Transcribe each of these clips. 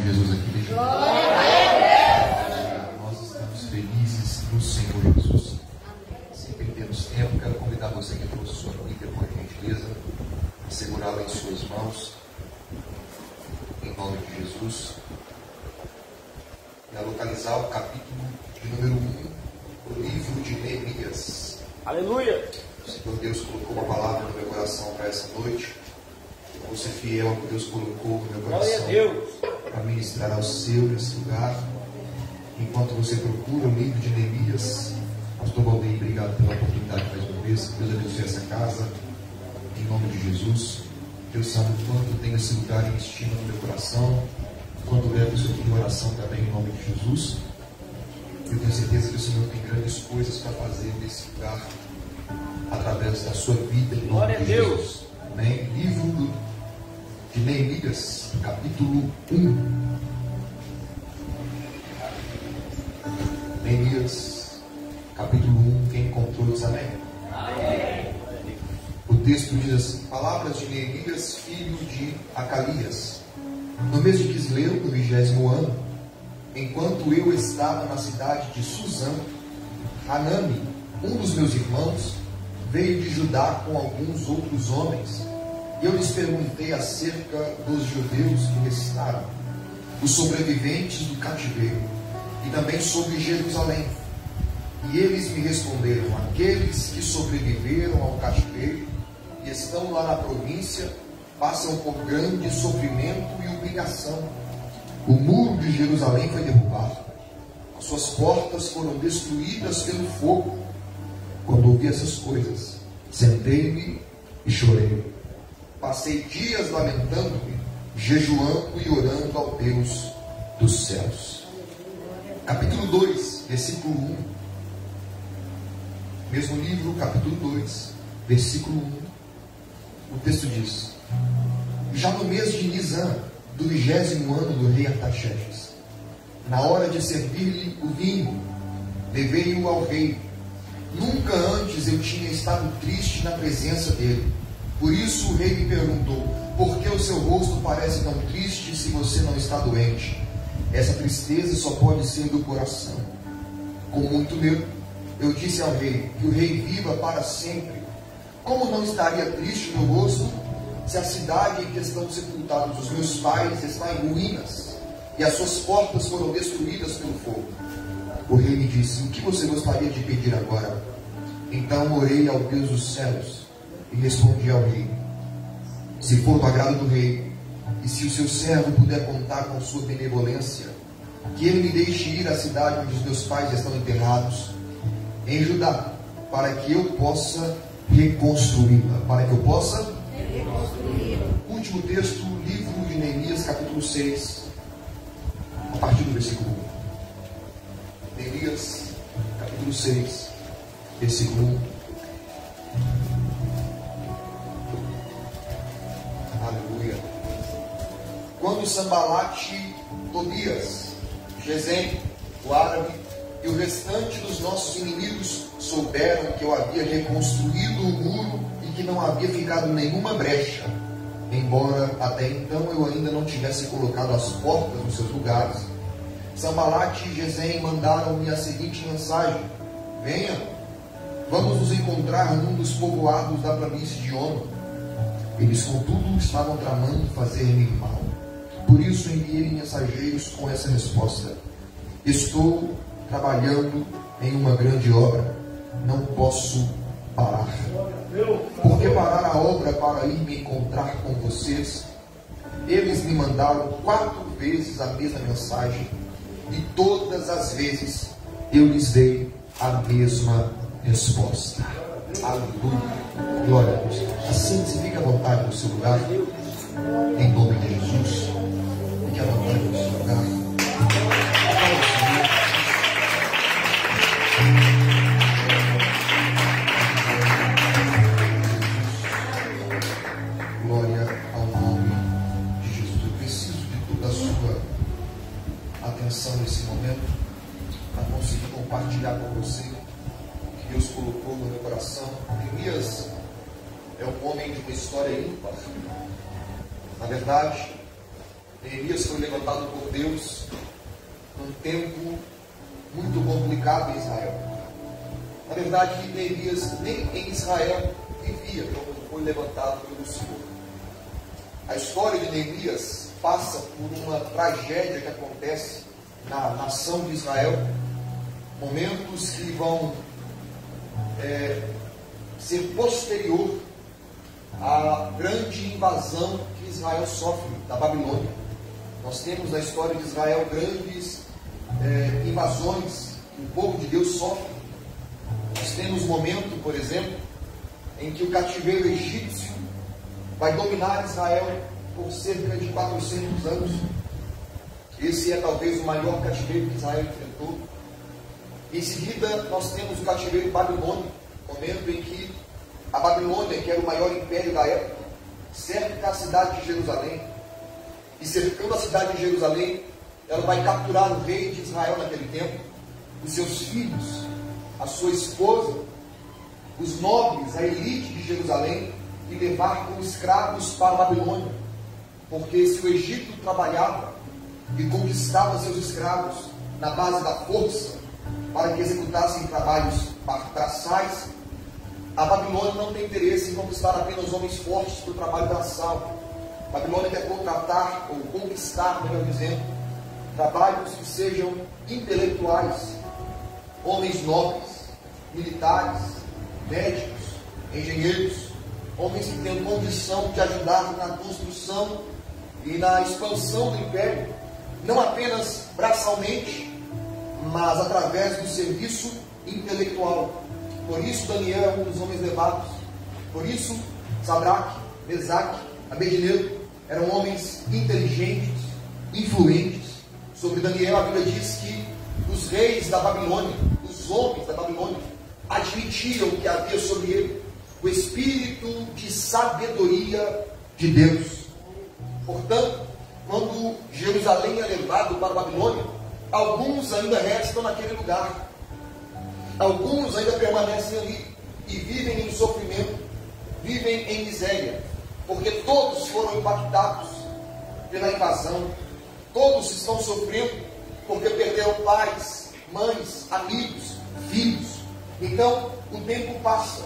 Jesus aqui neste dia. Nós estamos felizes no Senhor Jesus. Sem perdermos tempo, quero convidar você que trouxe sua Bíblia, por gentileza, a segurá-la em suas mãos, em nome de Jesus, e a localizar o capítulo de número 1 do livro de Neemias. Aleluia! O Senhor Deus colocou uma palavra no meu coração para essa noite. Eu vou ser fiel ao que Deus colocou no meu coração para ministrar ao seu nesse lugar. Enquanto você procura o livro de Neemias, Pastor Valdeir, obrigado pela oportunidade mais uma vez. Deus abençoe essa casa, em nome de Jesus. Deus sabe o quanto tem esse lugar em estima no meu coração, quanto levo isso aqui em oração também, em nome de Jesus. Eu tenho certeza que o Senhor tem grandes coisas para fazer nesse lugar, através da sua vida, em nome de Jesus. Amém? Livro de Neemias, capítulo 1. Neemias, capítulo 1, quem encontrou diz amém? Amém. O texto diz assim: palavras de Neemias, filho de Acalias. No mês de Quisleu, no 20º ano, enquanto eu estava na cidade de Suzã, Hanami, um dos meus irmãos, veio de Judá com alguns outros homens. E eu lhes perguntei acerca dos judeus que restaram, os sobreviventes do cativeiro, e também sobre Jerusalém. E eles me responderam: aqueles que sobreviveram ao cativeiro e estão lá na província passam por grande sofrimento e humilhação. O muro de Jerusalém foi derrubado, as suas portas foram destruídas pelo fogo. Quando ouvi essas coisas, sentei-me e chorei. Passei dias lamentando-me, jejuando e orando ao Deus dos céus. Capítulo 2, versículo 1. Mesmo livro, capítulo 2, versículo 1. O texto diz: já no mês de Nisan, do 20º ano do rei Artaxerxes, na hora de servir-lhe o vinho, levei-o ao rei. Nunca antes eu tinha estado triste na presença dele. Por isso o rei me perguntou: por que o seu rosto parece tão triste se você não está doente? Essa tristeza só pode ser do coração. Com muito medo, eu disse ao rei: que o rei viva para sempre. Como não estaria triste o meu rosto, se a cidade em que estão sepultados os meus pais está em ruínas, e as suas portas foram destruídas pelo fogo? O rei me disse: o que você gostaria de pedir agora? Então orei ao Deus dos céus e respondi ao rei: se for do agrado do rei, e se o seu servo puder contar com sua benevolência, que ele me deixe ir à cidade onde os meus pais estão enterrados, em Judá, para que eu possa reconstruí-la. Para que eu possa reconstruí-la. Último texto, livro de Neemias, capítulo 6, a partir do versículo 1. Neemias, capítulo 6, versículo 1. Aleluia. Quando Sambalate, Tobias, Gesem, o árabe, e o restante dos nossos inimigos souberam que eu havia reconstruído o muro e que não havia ficado nenhuma brecha, embora até então eu ainda não tivesse colocado as portas nos seus lugares, Sambalate e Gesem mandaram-me a seguinte mensagem: venha, vamos nos encontrar num dos povoados da planície de Ono. Eles, contudo, estavam tramando fazer-me mal. Por isso enviei mensageiros com essa resposta: estou trabalhando em uma grande obra, não posso parar. Por que parar a obra para ir me encontrar com vocês? Eles me mandaram 4 vezes a mesma mensagem, e todas as vezes eu lhes dei a mesma resposta. Aleluia. Glória a Deus. Assim, se fica à vontade no seu lugar, em nome de Jesus. Fique à vontade no seu lugar. Glória ao nome de Jesus. Eu preciso de toda a sua atenção nesse momento para conseguir compartilhar com você o que Deus colocou no meu coração. Neemias é um homem de uma história ímpar. Na verdade, Neemias foi levantado por Deus num tempo muito complicado em Israel. Na verdade, Neemias nem em Israel vivia quando foi levantado pelo Senhor. A história de Neemias passa por uma tragédia que acontece na nação de Israel, momentos que vão ser posterior à grande invasão que Israel sofre da Babilônia. Nós temos na história de Israel grandes invasões que o povo de Deus sofre. Nós temos um momento, por exemplo, em que o cativeiro egípcio vai dominar Israel por cerca de 400 anos. Esse é talvez o maior cativeiro que Israel enfrentou. Em seguida, nós temos o cativeiro babilônico, momento em que a Babilônia, que era o maior império da época, cerca a cidade de Jerusalém. E cercando a cidade de Jerusalém, ela vai capturar o rei de Israel naquele tempo, os seus filhos, a sua esposa, os nobres, a elite de Jerusalém, e levar como escravos para a Babilônia. Porque se o Egito trabalhava e conquistava seus escravos na base da força, para que executassem trabalhos braçais, a Babilônia não tem interesse em conquistar apenas homens fortes para o trabalho braçal. A Babilônia quer contratar, ou conquistar, melhor dizendo, trabalhos que sejam intelectuais, homens nobres, militares, médicos, engenheiros, homens que tenham condição de ajudar na construção e na expansão do império, não apenas braçalmente, mas através do serviço intelectual. Por isso Daniel é um dos homens levados. Por isso Sadraque, Mesaque, Abednego eram homens inteligentes, influentes. Sobre Daniel a Bíblia diz que os reis da Babilônia, os homens da Babilônia, admitiam que havia sobre ele o espírito de sabedoria de Deus. Portanto, quando Jerusalém é levado para a Babilônia, alguns ainda restam naquele lugar. Alguns ainda permanecem ali e vivem em sofrimento, vivem em miséria, porque todos foram impactados pela invasão. Todos estão sofrendo porque perderam pais, mães, amigos, filhos. Então, o tempo passa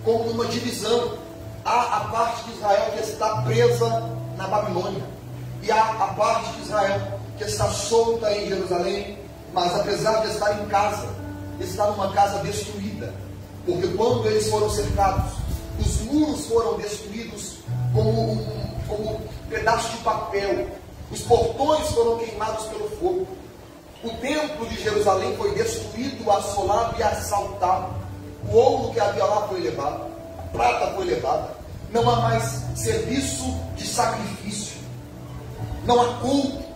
como uma divisão. Há a parte de Israel que está presa na Babilônia, e há a parte de Israel que está solta em Jerusalém, mas apesar de estar em casa, está numa casa destruída, porque quando eles foram cercados, os muros foram destruídos como um pedaço de papel, os portões foram queimados pelo fogo, o templo de Jerusalém foi destruído, assolado e assaltado, o ouro que havia lá foi levado, a prata foi levada, não há mais serviço de sacrifício, não há culto,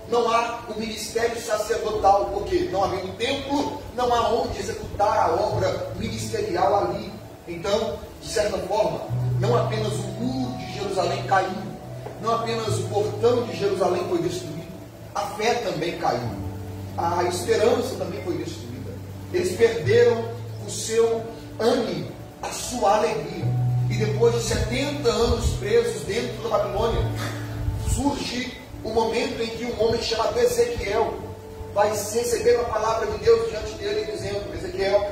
não há o ministério sacerdotal, porque não havendo templo, não há onde executar a obra ministerial ali. Então, de certa forma, não apenas o muro de Jerusalém caiu, não apenas o portão de Jerusalém foi destruído, a fé também caiu, a esperança também foi destruída. Eles perderam o seu ânimo, a sua alegria. E depois de 70 anos presos dentro da Babilônia, surge o momento em que um homem chamado Ezequiel vai receber a palavra de Deus diante dele, dizendo: Ezequiel,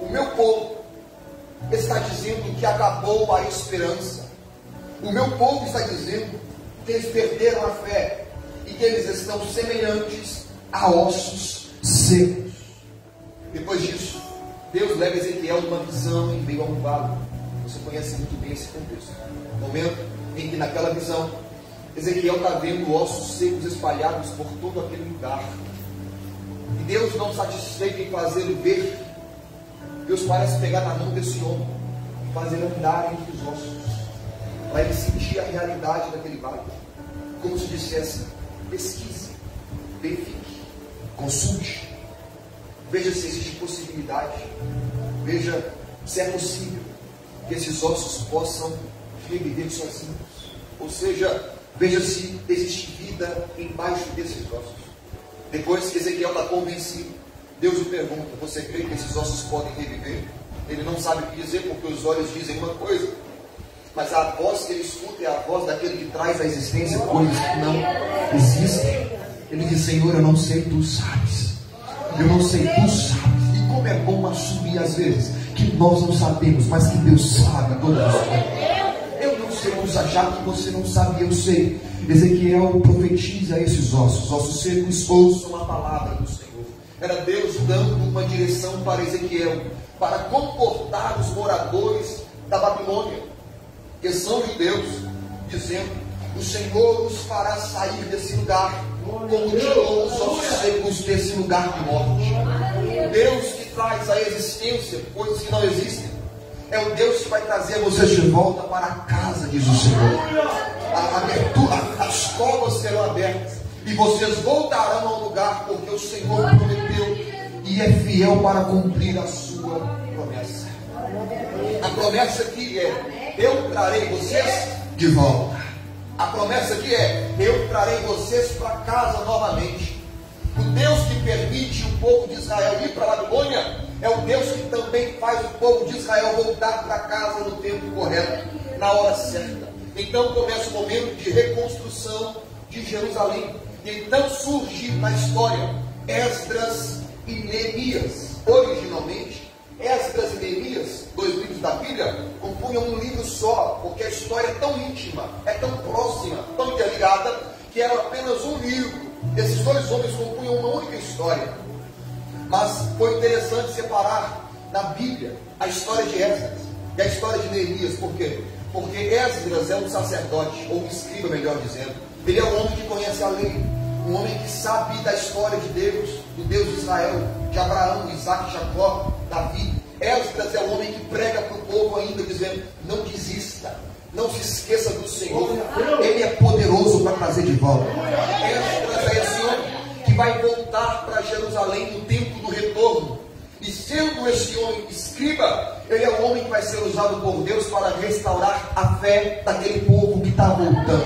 o meu povo está dizendo que acabou a esperança, o meu povo está dizendo que eles perderam a fé e que eles estão semelhantes a ossos secos. Depois disso, Deus leva Ezequiel numa visão em meio a um vale. Você conhece muito bem esse contexto. Momento em que naquela visão Ezequiel está vendo ossos secos espalhados por todo aquele lugar. E Deus, não satisfeito em fazê-lo ver, Deus parece pegar na mão desse homem e fazer ele andar entre os ossos, para ele sentir a realidade daquele vale. Como se dissesse: pesquise, verifique, consulte, veja se existe possibilidade, veja se é possível que esses ossos possam reviver sozinhos. Ou seja, veja se existe vida embaixo desses ossos. Depois que Ezequiel está convencido, Deus o pergunta: você crê que esses ossos podem reviver? Ele não sabe o que dizer, porque os olhos dizem uma coisa mas a voz que ele escuta é a voz daquele que traz à existência coisas que não existem. Ele diz: Senhor, eu não sei, tu sabes. Eu não sei, tu sabes. E como é bom assumir às vezes que nós não sabemos, mas que Deus sabe todas as coisas. Eu não sei, Musa, já que você não sabe, eu sei. Ezequiel profetiza esses ossos secos ouçam a palavra do Senhor. Era Deus dando uma direção para Ezequiel, para comportar os moradores da Babilônia, que são judeus, dizendo: o Senhor os fará sair desse lugar, como tirou os ossos secos desse lugar de morte. Deus que traz à existência coisas que não existem. É o Deus que vai trazer vocês de volta para a casa, diz o Senhor. A abertura, as covas serão abertas e vocês voltarão ao lugar, porque o Senhor prometeu e é fiel para cumprir a sua promessa. A promessa aqui é: eu trarei vocês de volta. A promessa aqui é: eu trarei vocês para casa novamente. O Deus que permite o povo de Israel ir para a Babilônia é o Deus que também faz o povo de Israel voltar para casa no tempo correto, na hora certa. Então começa o momento de reconstrução de Jerusalém. E então surge na história Esdras e Neemias. Originalmente, Esdras e Neemias, 2 livros da Bíblia, compunham um livro só, porque a história é tão íntima, é tão próxima, tão interligada, que era apenas um livro. Esses 2 homens compunham uma única história. Mas foi interessante separar na Bíblia a história de Esdras e a história de Neemias. Por quê? Porque Esdras é um sacerdote, ou um escriba, melhor dizendo. Ele é um homem que conhece a lei, um homem que sabe da história de Deus, do Deus de Israel, de Abraão, Isaac, Jacó, Davi. Esdras é o homem que prega para o povo ainda, dizendo: não desista, não se esqueça do Senhor, Ele é poderoso para trazer de volta. Esdras é esse homem que vai voltar para Jerusalém no tempo do retorno. E sendo esse homem escriba, ele é o homem que vai ser usado por Deus para restaurar a fé daquele povo que está voltando,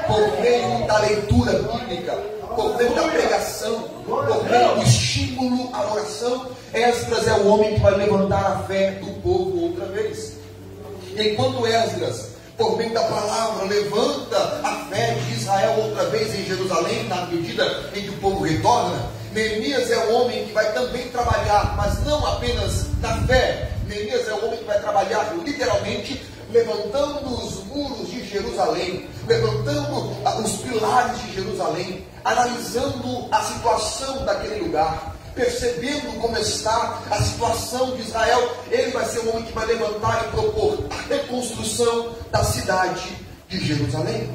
por meio da leitura bíblica, por meio da pregação, por meio do estímulo à oração. Esdras é o homem que vai levantar a fé do povo outra vez. Enquanto Esdras, por meio da palavra, levanta a fé de Israel outra vez em Jerusalém, na medida em que o povo retorna, Neemias é o homem que vai também trabalhar, mas não apenas na fé. Neemias é o homem que vai trabalhar literalmente, levantando os muros de Jerusalém, levantando os pilares de Jerusalém, analisando a situação daquele lugar, percebendo como está a situação de Israel. Ele vai ser o homem que vai levantar e propor a reconstrução da cidade de Jerusalém.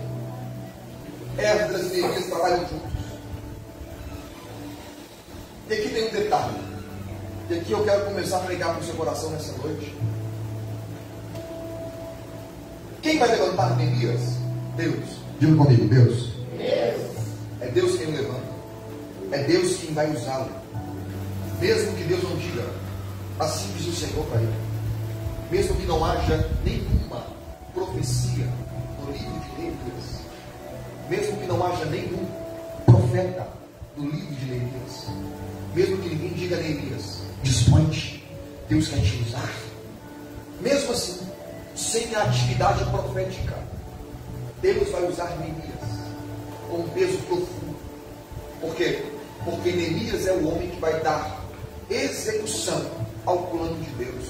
Esdras e Neemias trabalham juntos. E aqui tem um detalhe, e aqui eu quero começar a pregar para o seu coração nessa noite. Quem vai levantar Neemias? Deus. Diga comigo: Deus. É Deus quem o levanta, é Deus quem vai usá-lo. Mesmo que Deus não diga, assim diz o Senhor para ele. Mesmo que não haja nenhuma profecia no livro de Neemias, mesmo que não haja nenhum profeta no livro de Neemias, mesmo que ninguém diga a Neemias: dispõe-te, Deus quer te usar. Mesmo assim, sem a atividade profética, Deus vai usar Neemias com um peso profundo. Por quê? Porque Neemias é o homem que vai dar execução ao plano de Deus.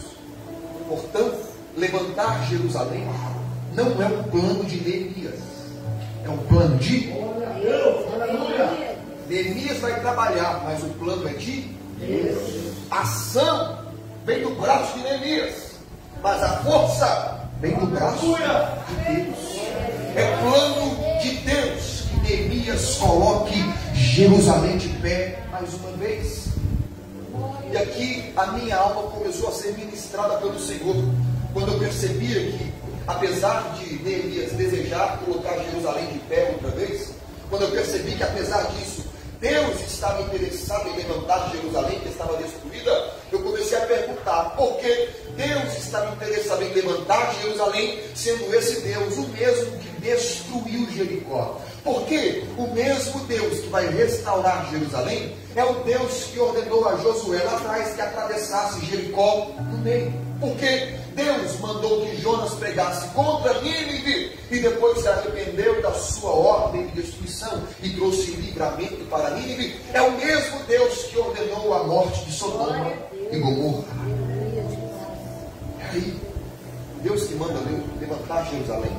Portanto, levantar Jerusalém não é um plano de Neemias, é um plano de Deus. Neemias vai trabalhar, mas o plano é de Deus. A ação vem do braço de Neemias, mas a força vem do braço de Deus. É plano de Deus que Neemias coloque Jerusalém de pé mais uma vez. E aqui a minha alma começou a ser ministrada pelo Senhor, quando eu percebia que, apesar de Neemias desejar colocar Jerusalém de pé outra vez, quando eu percebi que, apesar disso, Deus estava interessado em levantar Jerusalém, que estava destruída, eu comecei a perguntar: por que Deus estava interessado em levantar Jerusalém, sendo esse Deus o mesmo que destruiu Jericó? Porque o mesmo Deus que vai restaurar Jerusalém é o Deus que ordenou a Josué lá atrás que atravessasse Jericó no meio. Porque Deus mandou que Jonas pregasse contra Nínive e depois se arrependeu da sua ordem de destruição e trouxe livramento para Nínive, é o mesmo Deus que ordenou a morte de Sodoma e Gomorra. É aí, Deus que manda levantar Jerusalém.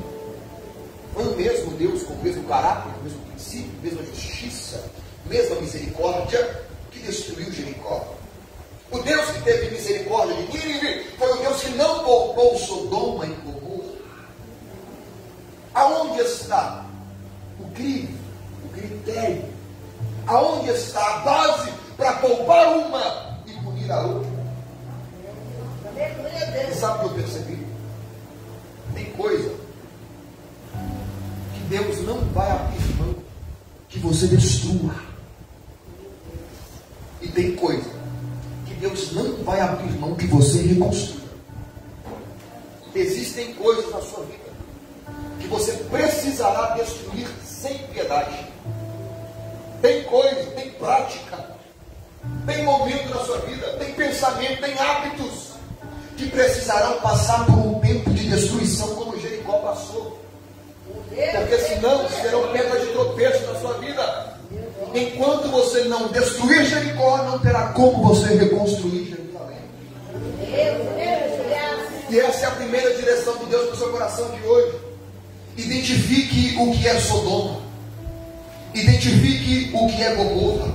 Foi o mesmo Deus com o mesmo caráter, o mesmo princípio, a mesma justiça, a mesma misericórdia que destruiu Jericó. O Deus que teve misericórdia de Nínive foi o Deus que não poupou Sodoma e Gomorra. Aonde está o crime, o critério? Aonde está a base para poupar uma e punir a outra? E sabe o que eu percebi? Tem coisa que Deus não vai abrir mão que você destrua. E tem coisa Deus não vai abrir mão que você reconstrua. Existem coisas na sua vida que você precisará destruir sem piedade. Tem coisa, tem prática, tem momento na sua vida, tem pensamento, tem hábitos que precisarão passar por um tempo de destruição como Jericó passou. Porque senão serão pedras de tropeço na sua vida. Enquanto você não destruir Jericó, não terá como você reconstruir Jerusalém. E essa é a primeira direção de Deus para o seu coração de hoje. Identifique o que é Sodoma. Identifique o que é Gomorra.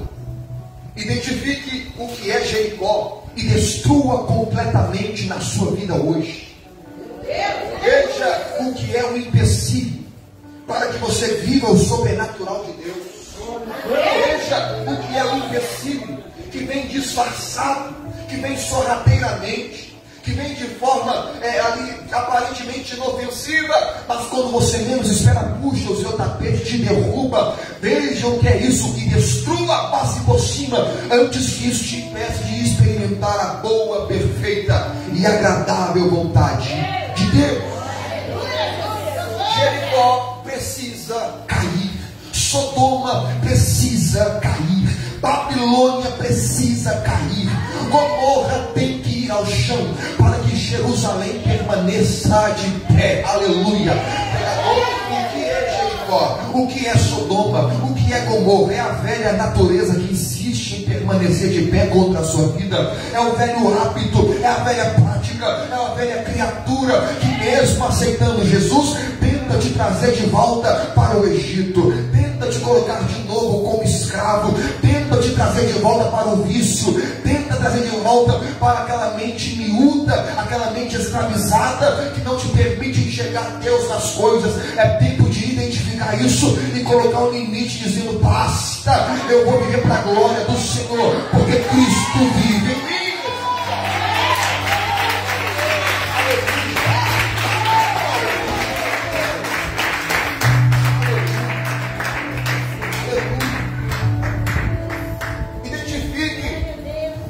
Identifique o que é Jericó. E destrua completamente na sua vida hoje. Veja o que é o empecilho para que você viva o sobrenatural de Deus. Veja o que é o empecilho que vem disfarçado, que vem sorrateiramente, que vem de forma aparentemente inofensiva, mas quando você menos espera, puxa o seu tapete, te derruba. Veja o que é isso, e destrua, passe por cima, antes que isso te impeça de experimentar a boa, perfeita e agradável vontade de Deus. Jericó precisa cair. Sodoma precisa cair. Babilônia precisa cair. Gomorra tem que ir ao chão para que Jerusalém permaneça de pé. Aleluia. O que é Jericó? O que é Sodoma? O que é Gomorra? É a velha natureza que insiste em permanecer de pé contra a sua vida. É o velho hábito, é a velha prática, é a velha criatura que, mesmo aceitando Jesus, tenta te trazer de volta para o Egito, tenta te colocar de novo como escravo, tenta te trazer de volta para o vício, tenta trazer de volta para aquela mente miúda, aquela mente escravizada que não te permite enxergar Deus nas coisas. É tempo de identificar isso e colocar um limite, dizendo: basta, eu vou viver para a glória do Senhor, porque Cristo vive em mim.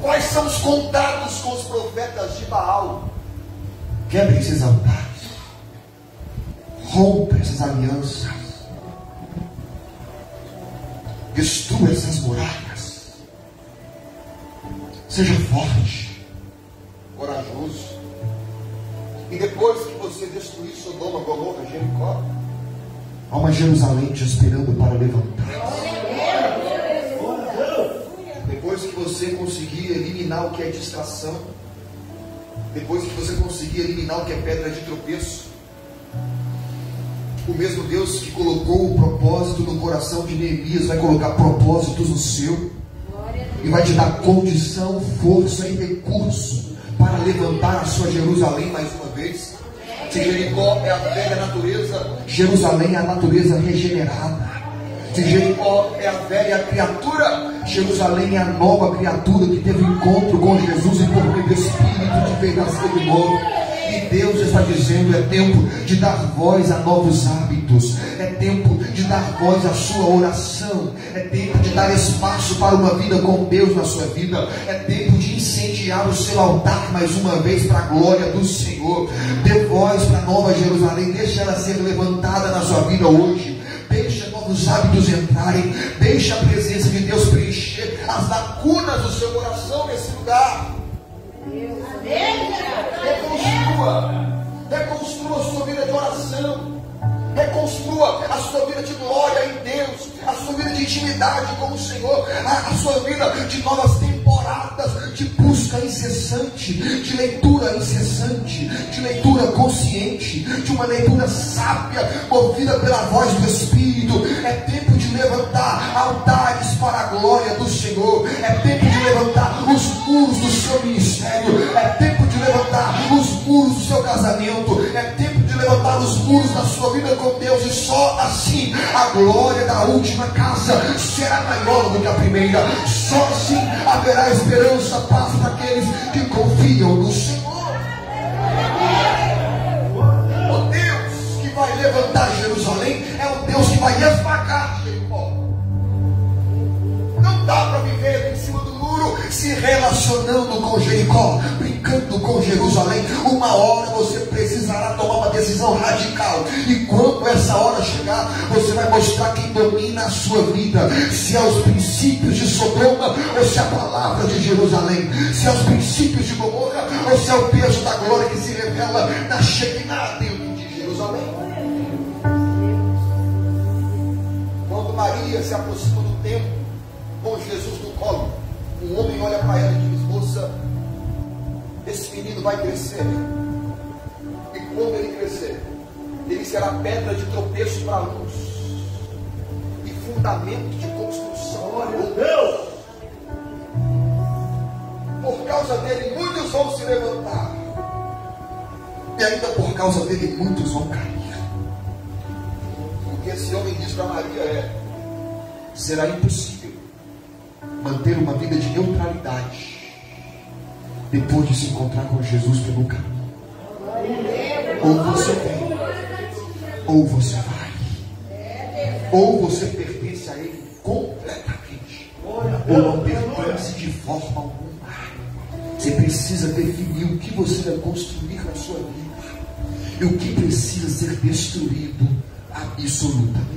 Quais são os contatos com os profetas de Baal? Quebre esses altares, rompa essas alianças, destrua essas muralhas. Seja forte, corajoso. E depois que você destruir Sodoma, Gomorra, Jericó, há uma Jerusalém te esperando para levantar. Depois que você conseguir eliminar o que é distração, depois que você conseguir eliminar o que é pedra de tropeço, o mesmo Deus que colocou o propósito no coração de Neemias vai colocar propósitos no seu e vai te dar condição, força e recurso para levantar a sua Jerusalém mais uma vez. Se Jericó é a velha natureza, Jerusalém é a natureza regenerada. Se Jericó é a velha criatura, Jerusalém é a nova criatura que teve encontro com Jesus e por meio do Espírito de veio nascer de novo. E Deus está dizendo: é tempo de dar voz a novos hábitos, é tempo de dar voz à sua oração, é tempo de dar espaço para uma vida com Deus na sua vida, é tempo de incendiar o seu altar mais uma vez para a glória do Senhor. Dê voz para a nova Jerusalém, deixe ela ser levantada na sua vida hoje. Deixa novos hábitos entrarem, deixa a presença de Deus preencher as lacunas do seu coração nesse lugar. Reconstrua. reconstrua a sua vida de oração, reconstrua a sua vida de glória em Deus, a sua vida de intimidade com o Senhor, a sua vida de novas temporadas, de busca incessante, de leitura incessante, de leitura consciente, de uma leitura sábia, movida pela voz do Espírito. É tempo de levantar altares para a glória do Senhor, é tempo de levantar os muros do seu ministério, é tempo de levantar os muros do seu casamento, é tempo de levantar os muros da sua vida com Deus, e só assim a glória da última casa será maior do que a primeira. Só assim haverá esperança, paz para aqueles que confiam no Senhor. O Deus que vai levantar Jerusalém é o Deus que vai esmagar Jericó. Não dá para viver em cima do muro se relacionando com Jericó, brincando com Jerusalém. Uma hora você precisará tomar uma decisão radical, e quando essa hora chegar, você vai mostrar quem domina a sua vida, se é os princípios de Sodoma ou se é a palavra de Jerusalém, se é os princípios de Gomorra ou se é o peso da glória que se revela na Shekinah dentro de Jerusalém. Quando Maria se aproxima do templo com Jesus no colo, um homem olha para ela e diz: moça, esse menino vai crescer, e quando ele crescer, ele será pedra de tropeço para uns e fundamento de construção. Glória a Deus! Por causa dele muitos vão se levantar, e ainda por causa dele muitos vão cair. O que esse homem diz para Maria será impossível manter uma vida de neutralidade depois de se encontrar com Jesus pelo caminho. Ou você vem, ou você vai, ou você pertence a Ele completamente, ou não pertence de forma alguma. Você precisa definir o que você vai construir na sua vida e o que precisa ser destruído absolutamente.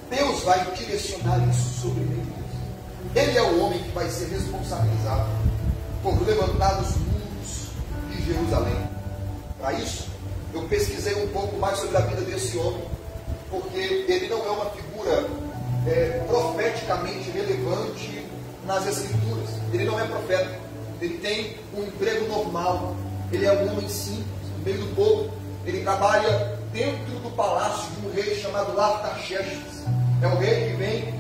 Deus vai direcionar isso sobre ele. Ele é o homem que vai ser responsabilizado por levantar os muros de Jerusalém. Para isso, eu pesquisei um pouco mais sobre a vida desse homem, porque ele não é uma figura profeticamente relevante nas Escrituras. Ele não é profeta, ele tem um emprego normal, ele é um homem simples, no meio do povo. Ele trabalha dentro do palácio de um rei chamado Artaxerxes. É o rei que vem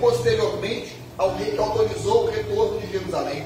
posteriormente ao rei que autorizou o retorno de Jerusalém.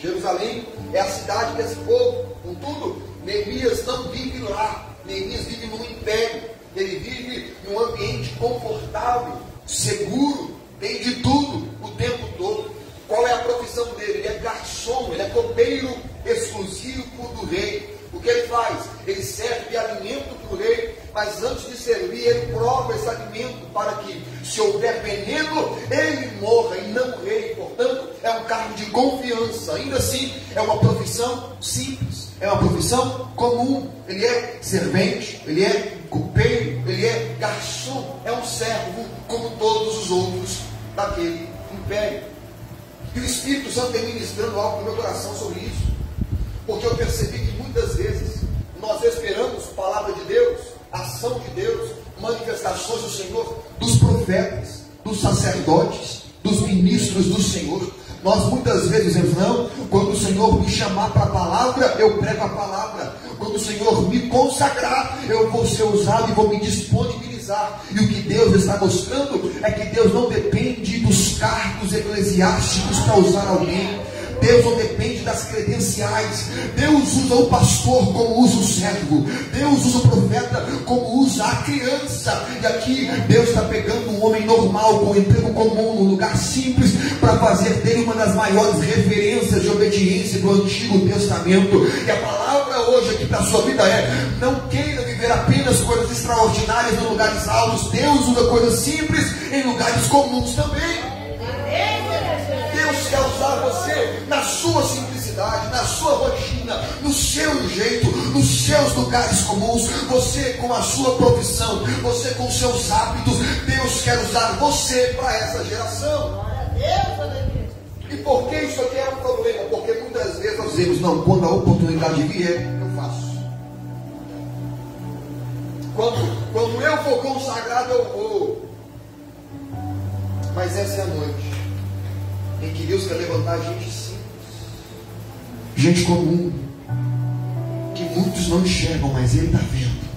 Jerusalém é a cidade desse povo. Contudo, Neemias não vive lá. Neemias vive num império. Ele vive num ambiente confortável, seguro, tem de tudo o tempo todo. Qual é a profissão dele? Ele é garçom, ele é copeiro exclusivo do rei. O que ele faz? Ele serve alimento para o rei, mas antes de servir, ele prova esse alimento para que, se houver veneno, ele morra e não o rei. Portanto, é um cargo de confiança. Ainda assim, é uma profissão simples, é uma profissão comum. Ele é servente, ele é copeiro, ele é garçom, é um servo como todos os outros daquele império. E o Espírito Santo vem ministrando algo no meu coração sobre isso, porque eu percebi que muitas vezes nós esperamos palavra de Deus, ação de Deus, manifestações do Senhor, dos profetas, dos sacerdotes, dos ministros do Senhor. Nós muitas vezes dizemos: não, quando o Senhor me chamar para a palavra, eu prego a palavra. Quando o Senhor me consagrar, eu vou ser usado e vou me disponibilizar. E o que Deus está mostrando é que Deus não depende dos cargos eclesiásticos para usar alguém. Deus não depende das credenciais. Deus usa o pastor como usa o servo. Deus usa o profeta como usa a criança. E aqui Deus está pegando um homem normal, com um emprego comum, num lugar simples, para fazer dele uma das maiores referências de obediência do Antigo Testamento. E a palavra hoje aqui para a sua vida é: não queira viver apenas coisas extraordinárias em lugares altos. Deus usa coisas simples em lugares comuns também. Deus quer usar você na sua simplicidade, na sua rotina, no seu jeito, nos seus lugares comuns, você com a sua profissão, você com os seus hábitos. Deus quer usar você para essa geração. E por que isso aqui é um problema? Porque muitas vezes nós dizemos: não, quando a oportunidade vier, eu faço. Quando eu for consagrado, eu vou. Mas essa é a noite em que Deus quer levantar gente simples, gente comum, que muitos não enxergam, mas Ele está vendo.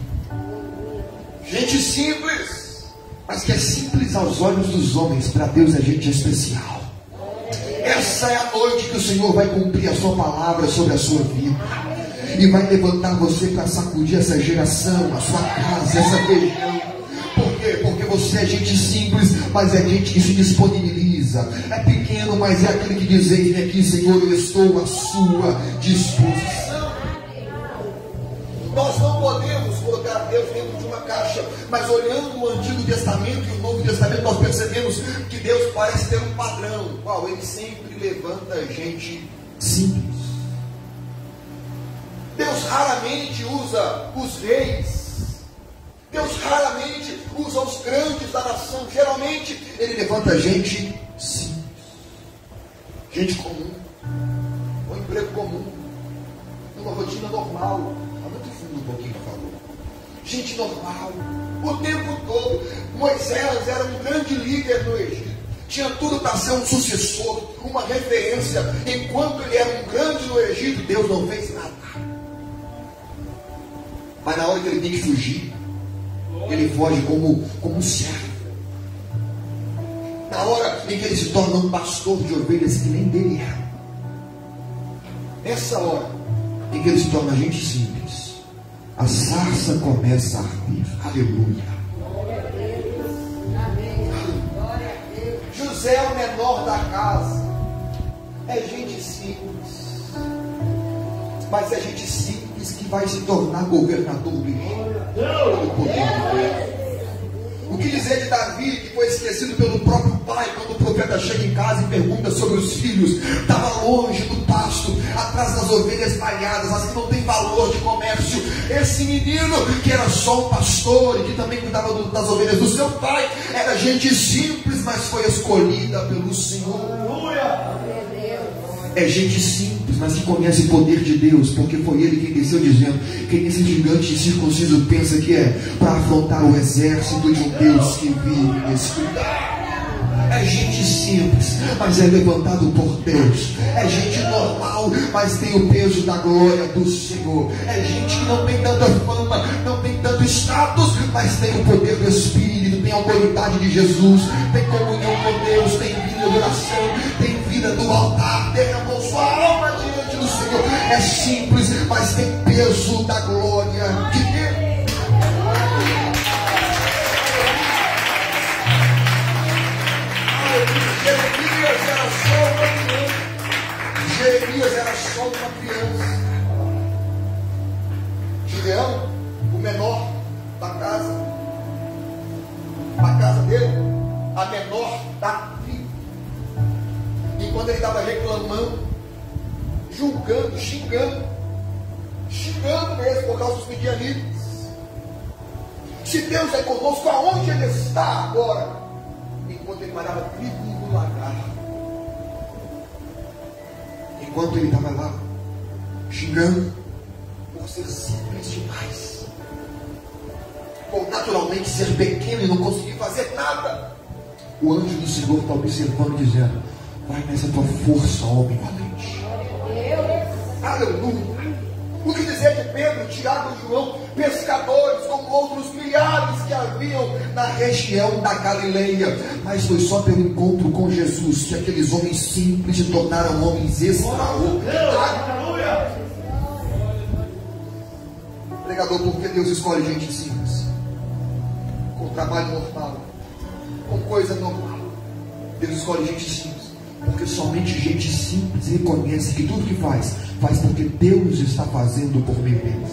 Gente simples, mas que é simples aos olhos dos homens. Para Deus é gente especial. Essa é a noite que o Senhor vai cumprir a sua palavra sobre a sua vida, e vai levantar você para sacudir essa geração, a sua casa, essa região. Por quê? Porque você é gente simples, mas é gente que se disponibiliza. É pequeno, mas é aquele que diz: eis-me aqui, Senhor, eu estou à sua disposição. Nós não podemos colocar Deus dentro de uma caixa, mas olhando o Antigo Testamento e o Novo Testamento, nós percebemos que Deus parece ter um padrão, qual Ele sempre levanta gente simples. Deus raramente usa os reis, Deus raramente usa os grandes da nação. Geralmente Ele levanta gente simples, gente comum, um emprego comum, numa rotina normal. Um pouquinho falou. Gente normal, o tempo todo. Moisés era um grande líder no Egito, tinha tudo para ser um sucessor, uma referência. Enquanto ele era um grande no Egito, Deus não fez nada. Mas na hora que ele tem que fugir, ele foge como um servo. Na hora em que ele se torna um pastor de ovelhas que nem dele era, nessa hora em que ele se torna gente simples, a sarça começa a arder. Aleluia. José é o menor da casa. É gente simples, mas é gente simples que vai se tornar governador do reino pelo poder de Deus. O que dizer de Davi, que foi esquecido pelo próprio pai, quando o profeta chega em casa e pergunta sobre os filhos? Estava longe do pasto, atrás das ovelhas malhadas, as que não têm valor de comércio. Esse menino, que era só um pastor e que também cuidava das ovelhas do seu pai, era gente simples, mas foi escolhida pelo Senhor. É gente simples, mas que conhece o poder de Deus, porque foi Ele quem desceu dizendo: quem esse gigante circunciso pensa que é para afrontar o exército de um Deus que vive nesse lugar. É gente simples, mas é levantado por Deus. É gente normal, mas tem o peso da glória do Senhor. É gente que não tem tanta fama, não tem tanto status, mas tem o poder do Espírito, tem a autoridade de Jesus, tem comunhão com Deus, tem vida de oração, tem vida do altar, derramou sua alma diante do Senhor. É simples, mas tem peso da glória de Deus. Jeremias era só uma criança. Gideão, o menor da casa, a casa dele, a menor da tribo. E quando ele estava reclamando, julgando, xingando mesmo por causa dos midianitas, se Deus é conosco, aonde Ele está agora? Enquanto ele malhava trigo no lagar, enquanto ele estava lá xingando por ser simples demais, por naturalmente ser pequeno e não conseguir fazer nada, o anjo do Senhor está observando, dizendo: vai nessa tua força, homem valente. Aleluia. O que dizer de Pedro, Tiago e João, pescadores, como outros milhares que haviam na região da Galileia? Mas foi só pelo encontro com Jesus que aqueles homens simples se tornaram homens extraordinários. Pregador, por que Deus escolhe gente simples? Com trabalho normal, com coisa normal. Deus escolhe gente simples, porque somente gente simples reconhece que tudo que faz porque Deus está fazendo por meio deles.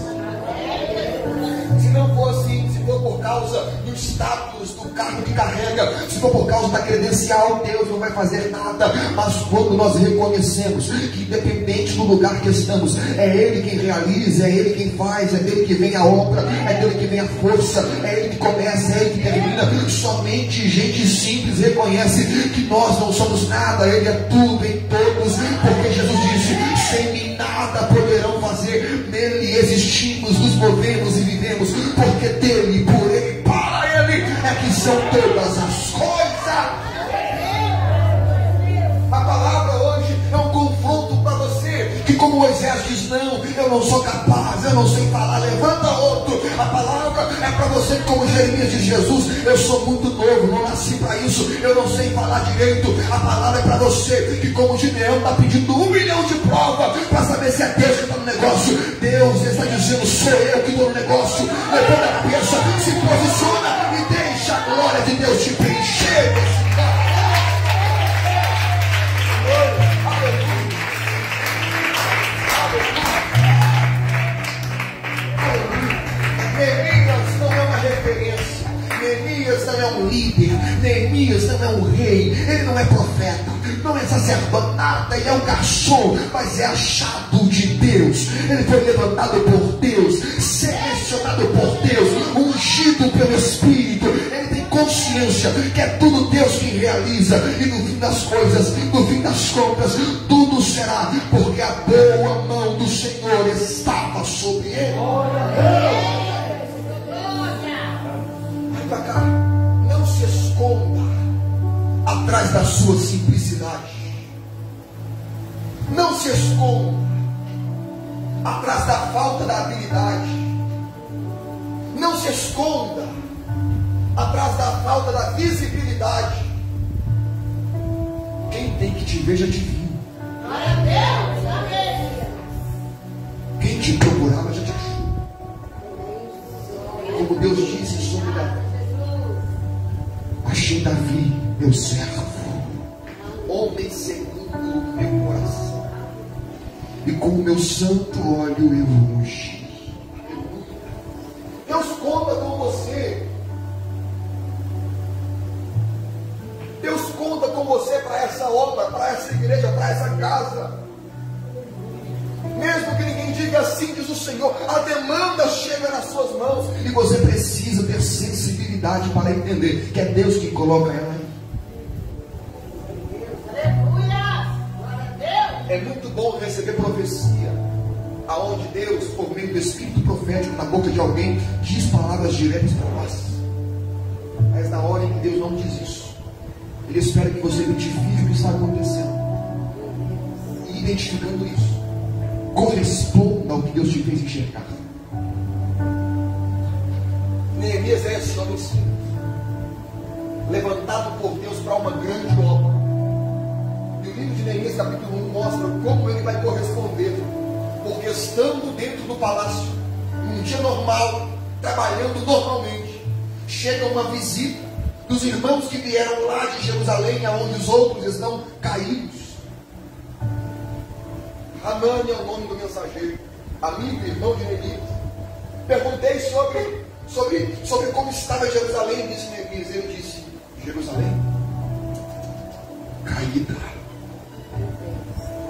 Se não for assim, se for por causa do status, do cargo que carrega, se for por causa da credencial, Deus não vai fazer nada. Mas quando nós reconhecemos que independente do lugar que estamos, é Ele quem realiza, é Ele quem faz, é dele que vem a obra, é dele que vem a força, é Ele que começa, é Ele que termina. Somente gente simples reconhece que nós não somos nada, Ele é tudo em todos, porque Jesus disse: sem mim nada poderão fazer. Nele existe agimos, nos movemos e vivemos, porque dele, por ele, para ele é que são todas as coisas. A palavra hoje é um confronto para você, que como Moisés diz, não, eu não sou capaz, eu não sei falar, levanta outro. A palavra é para você, como Jeremias diz, Jesus, eu sou muito novo, não nasci para isso, eu não sei falar direito. A palavra é para você, que como Gideão está pedindo 1 milhão de provas para saber se é Deus que está no negócio. Deus está dizendo, sou eu que estou no negócio. Levanta a cabeça, se posiciona e deixa a glória de Deus te preencher desse cara. Neemias não é uma referência, Neemias não é um líder, Neemias não é um rei, ele não é profeta, não é sacerdote, nada, ele é um garçom, mas é achado de Deus. Ele foi levantado por Deus, selecionado por Deus, ungido pelo Espírito. Ele tem consciência que é tudo Deus que realiza, e no fim das coisas, no fim das contas, tudo será porque a boa mão do Senhor estava sobre ele. Vai pra cá, não se esconda atrás da sua simplicidade, não se esconda atrás da falta da habilidade, não se esconda atrás da falta da visibilidade. Quem tem que te ver já te viu. Glória a Deus, amém. Quem te procurava já te achou. Como Deus disse sobre Davi, achei Davi, meu servo, homem segundo o meu coração, e com o meu santo óleo eu ungi. Deus conta com você. Deus conta com você para essa obra, para essa igreja, para essa casa. Mesmo que ninguém diga assim, diz o Senhor, a demanda chega nas suas mãos, e você precisa ter sensibilidade para entender que é Deus que coloca ela aí. É muito bom receber profecia, aonde Deus, por meio do Espírito profético na boca de alguém, diz palavras diretas para nós. Mas na hora em que Deus não diz isso, Ele espera que você identifique o que está acontecendo, e identificando isso, corresponda ao que Deus te fez enxergar. Neemias é esse homem simples, levantado por Deus para uma grande obra. E o livro de Neemias capítulo 1 mostra como ele vai corresponder, porque estando dentro do palácio, em um dia normal, trabalhando normalmente, chega uma visita dos irmãos que vieram lá de Jerusalém, aonde os outros estão caídos. Hanani é o nome do mensageiro, amigo e irmão de Neemias. Perguntei sobre como estava Jerusalém, disse Neemias. Ele disse, Jerusalém caída,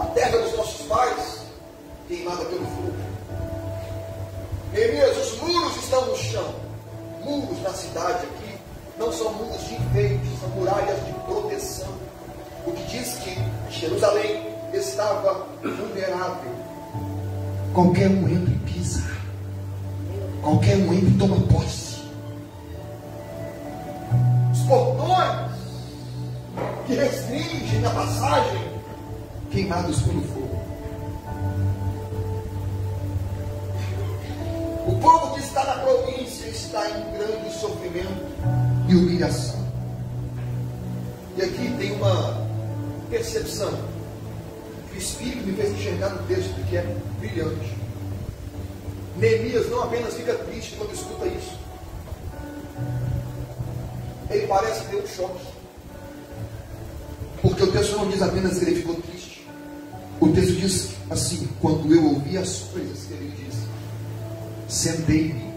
a terra dos nossos pais queimada pelo fogo. Neemias, os muros estão no chão. Muros na cidade aqui não são muros de enfeite, são muralhas de proteção. O que diz que Jerusalém estava vulnerável. Qualquer um entra e pisa, qualquer um entra e toma posse. Os portões que restringem a passagem, queimados pelo fogo. O povo que está na província está em grande sofrimento e humilhação. E aqui tem uma percepção que o Espírito me fez enxergar no texto, que é brilhante. Neemias não apenas fica triste quando escuta isso, ele parece ter um choque, porque o texto não diz apenas que ele ficou triste. O texto diz assim: quando eu ouvi as coisas que ele disse, sentei-me,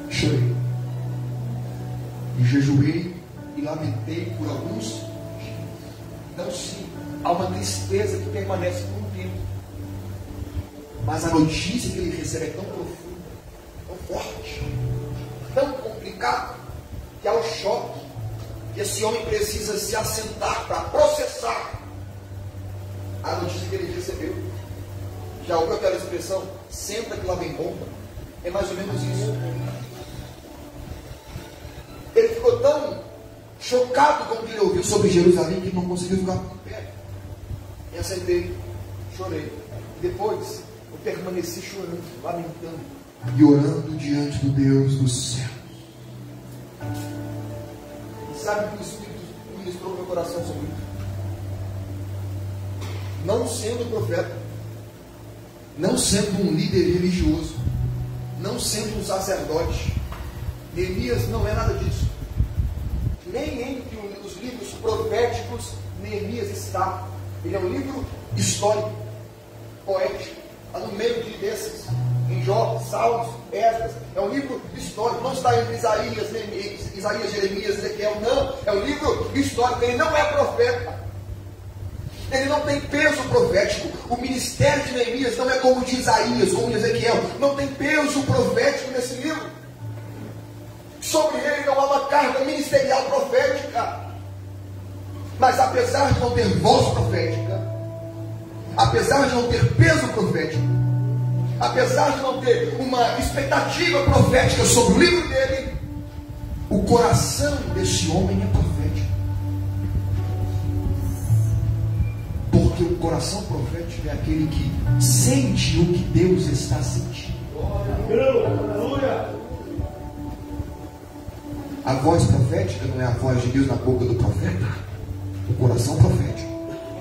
chorei, e jejuei e lamentei por alguns dias. Então sim, há uma tristeza que permanece por um tempo, mas a notícia que ele recebe é tão profunda, tão forte, tão complicada, que há um choque, que esse homem precisa se assentar para processar a notícia que ele recebeu. Já ouviu aquela expressão, senta que lá vem bomba? É mais ou menos isso. Ele ficou tão chocado com o que ele ouviu sobre Jerusalém que não conseguiu ficar de pé. Eu sentei, chorei. Depois, eu permaneci chorando, lamentando e orando diante do Deus dos céus. E sabe o que o Espírito ministrou no meu coração sobre isso? Não sendo profeta, não sendo um líder religioso, não sendo um sacerdote, Neemias não é nada disso. Nem entre os livros proféticos Neemias está. Ele é um livro histórico, poético, está no meio de desses, em Jó, Salmos, Esdras. É um livro histórico, não está entre Isaías, Jeremias, Ezequiel, não. É um livro histórico, ele não é profeta. Ele não tem peso profético. O ministério de Neemias não é como o de Isaías, como de Ezequiel. Não tem peso profético nesse livro. Sobre ele não há uma carga ministerial profética. Mas apesar de não ter voz profética, apesar de não ter peso profético, apesar de não ter uma expectativa profética sobre o livro dele, o coração desse homem é profético. Porque o coração profético é aquele que sente o que Deus está sentindo. A voz profética não é a voz de Deus na boca do profeta. O coração profético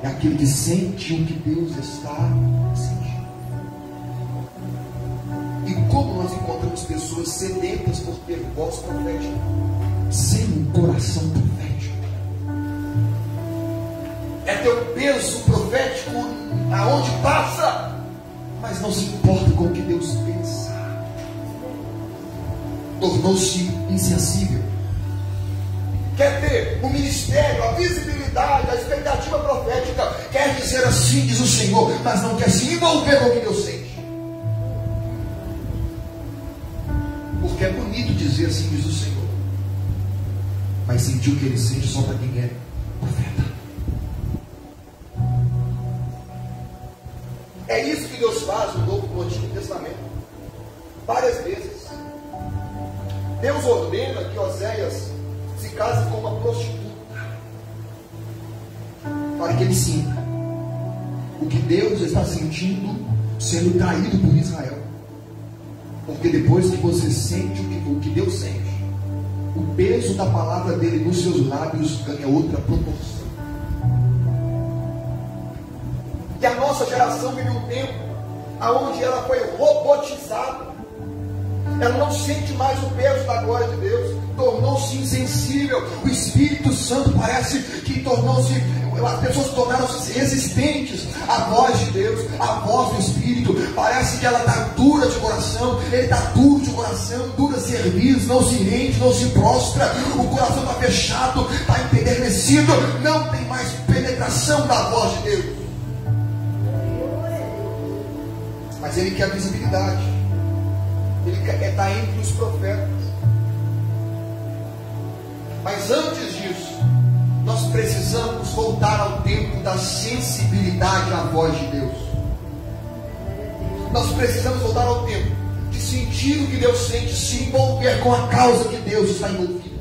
é aquele que sente o que Deus está sentindo. E como nós encontramos pessoas sedentas por ter voz profética, sem um coração profético? É ter um peso profético aonde passa, mas não se importa com o que Deus pensa. Tornou-se insensível. Quer ter o ministério, a visibilidade, a expectativa profética, quer dizer assim, diz o Senhor, mas não quer se envolver com o que Deus sente. Porque é bonito dizer assim, diz o Senhor, mas sentir o que Ele sente só para quem é profeta. É isso que Deus faz no Novo e no Antigo Testamento. Várias vezes. Deus ordena que Oséias se case com uma prostituta, para que ele sinta o que Deus está sentindo sendo traído por Israel. Porque depois que você sente o que Deus sente, o peso da palavra dele nos seus lábios ganha outra proporção. E a nossa geração vive um tempo onde ela foi robotizada. Ela não sente mais o peso da glória de Deus, tornou-se insensível. O Espírito Santo parece que tornou-se, as pessoas tornaram-se resistentes à voz de Deus, à voz do Espírito. Parece que ela está dura de coração, ele está duro de coração, dura serviço, não se rende, não se prostra, o coração está fechado, está empedernecido, não tem mais penetração da voz de Deus. Mas ele quer visibilidade. Ele está entre os profetas. Mas antes disso, nós precisamos voltar ao tempo da sensibilidade à voz de Deus. Nós precisamos voltar ao tempo de sentir o que Deus sente, se envolver com a causa que Deus está envolvido.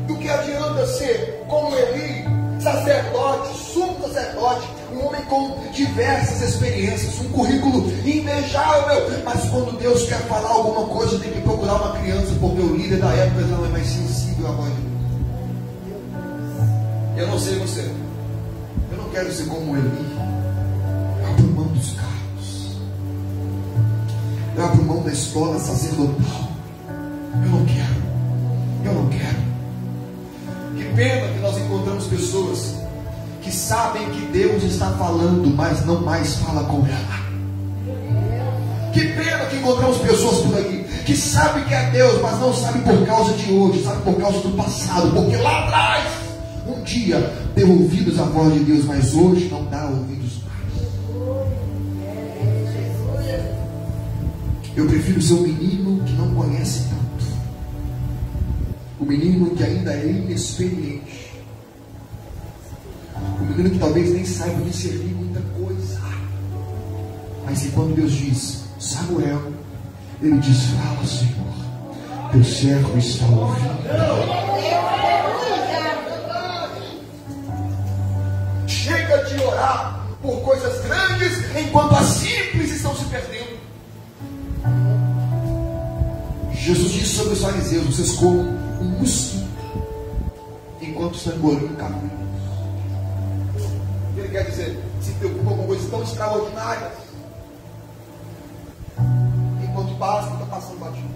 Do que adianta ser como Eli, sacerdote, sumo sacerdote, um homem com diversas experiências, um currículo invejável, mas quando Deus quer falar alguma coisa, tem que procurar uma criança, porque o líder da época não é mais sensível à voz de Deus. Eu não sei você, eu não quero ser como Eli. Eu abro mão dos cargos, eu abro mão da escola sacerdotal. Eu não quero. Que pena que nós encontramos pessoas que sabem que Deus está falando, mas não mais fala com ela. Que pena que encontramos pessoas por aqui que sabem que é Deus, mas não sabem por causa de hoje, sabem por causa do passado, porque lá atrás um dia deu ouvidos à voz de Deus, mas hoje não dá ouvidos mais. Eu prefiro ser um menino que não conhece tanto, o menino que ainda é inexperiente, o menino que talvez nem saiba discernir muita coisa. Mas e quando Deus diz, Samuel, ele diz, fala, Senhor, teu servo está ouvindo. Chega de orar por coisas grandes enquanto as simples estão se perdendo. Jesus disse sobre os fariseus, vocês comem um mosquito enquanto estão engolindo caminhos. Ele quer dizer, se preocupa com coisas tão extraordinárias, enquanto basta, está passando batido.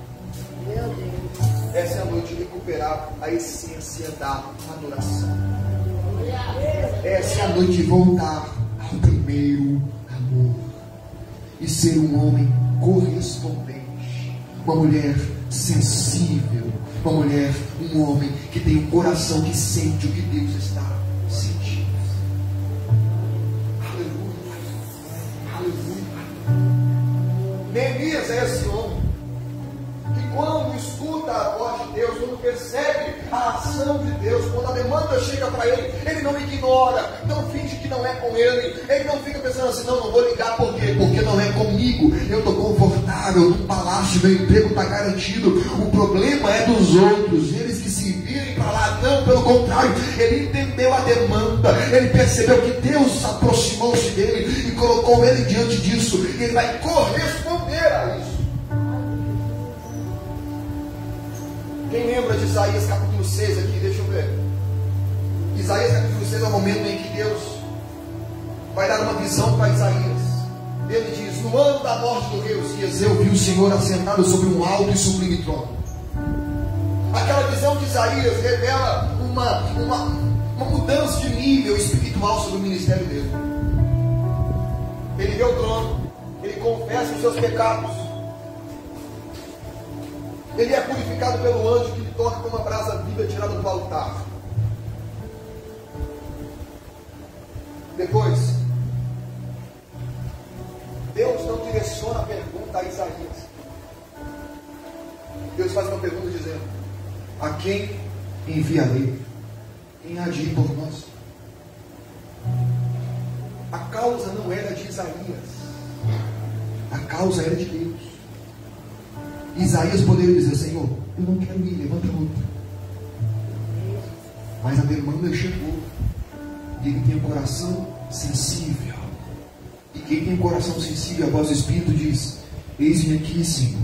Meu Deus. Essa é a noite de recuperar a essência da adoração. Essa é a noite de voltar ao primeiro amor e ser um homem correspondente, uma mulher sensível, uma mulher, um homem que tem um coração que sente o que Deus está sentindo. Aleluia, aleluia. Neemias é esse homem que quando escuta a voz de Deus, quando percebe a ação de Deus, quando a demanda chega para ele, ele não ignora, não finge que não é com ele não fica pensando assim, não vou ligar, por quê? Porque não é comigo, eu estou confortável num palácio, meu emprego está garantido, o problema é dos outros, eles que se virem para lá. Não, pelo contrário, ele entendeu a demanda, ele percebeu que Deus aproximou-se dele e colocou ele diante disso, e ele vai corresponder a isso. Quem lembra de Isaías capítulo 6 aqui? Deixa eu ver. Isaías capítulo 6 é o momento em que Deus vai dar uma visão para Isaías. Ele diz, no ano da morte do rei Uzias, eu vi o Senhor assentado sobre um alto e sublime trono. Aquela visão de Isaías revela uma mudança de nível espiritual sobre o ministério dele. Ele vê o trono, ele confessa os seus pecados, ele é purificado pelo anjo que lhe toca com uma brasa viva tirada do altar. Depois, Deus não direciona a pergunta a Isaías. Deus faz uma pergunta dizendo, a quem enviarei? Quem há de ir por nós? A causa não era de Isaías, a causa era de Deus. Isaías poderia dizer, Senhor, eu não quero ir, levanta outra. Mas a demanda chegou. E ele tem um coração sensível. E quem tem um coração sensível, a voz do Espírito diz, eis-me aqui, Senhor.